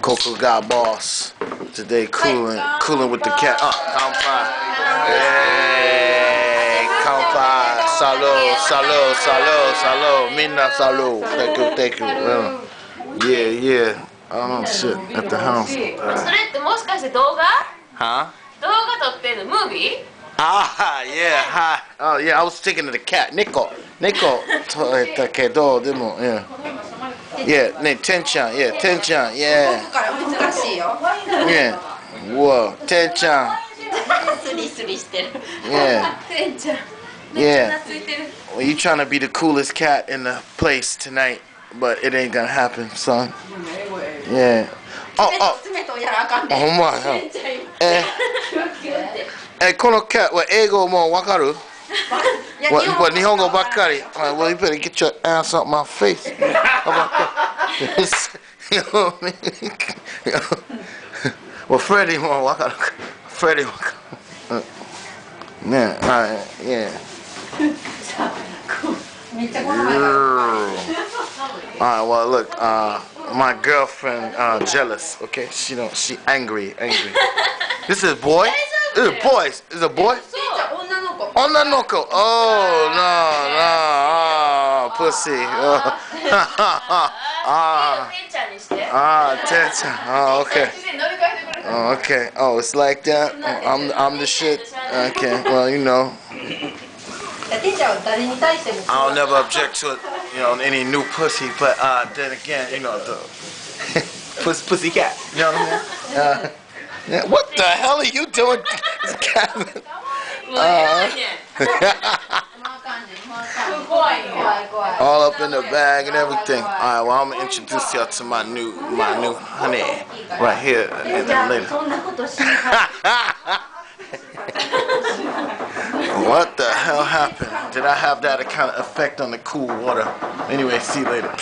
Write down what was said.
ankokugaiBOSS. Today cooling with the cat. Kanpai. Hey, kanpai. Salud. Minna salud. Thank you. Yeah. Oh shit, at the house. それってもしかして動画？ Huh? 動画撮ってんの？ムービー？ Yeah, hi. Oh, yeah, I was thinking of the cat. Nico. Kedo, demo, yeah. Yeah, name Tenchan. Yeah, Tenchan. Yeah. Yeah. Whoa, Tenchan. Yeah. Well, you trying to be the coolest cat in the place tonight, but it ain't gonna happen, son. Yeah. Oh my God. Kono cat, what eigo mo wakaru? What Nihongo bakkari? Well, you better get your ass out my face. How about that? You know what I mean? Well, Freddy mo wakaru. Freddy wakaru. Yeah, alright, yeah. Alright, well, look, my girlfriend jealous, okay? She angry. This is boy? This is boys. Is it a boy? Onnanoko. Oh no, pussy. Tenchan. Oh, okay. Okay. Oh, it's like that. I'm the shit. Okay. Well, you know. I'll never object to it, any new pussy, but then again, the pussy cat. You know what I mean? Yeah, what the hell are you doing, Kevin? All up in the bag and everything. Alright, well, I'm gonna introduce y'all to my new honey right here in the later. What the hell happened? Did I have that kind of effect on the cool water? Anyway, see you later.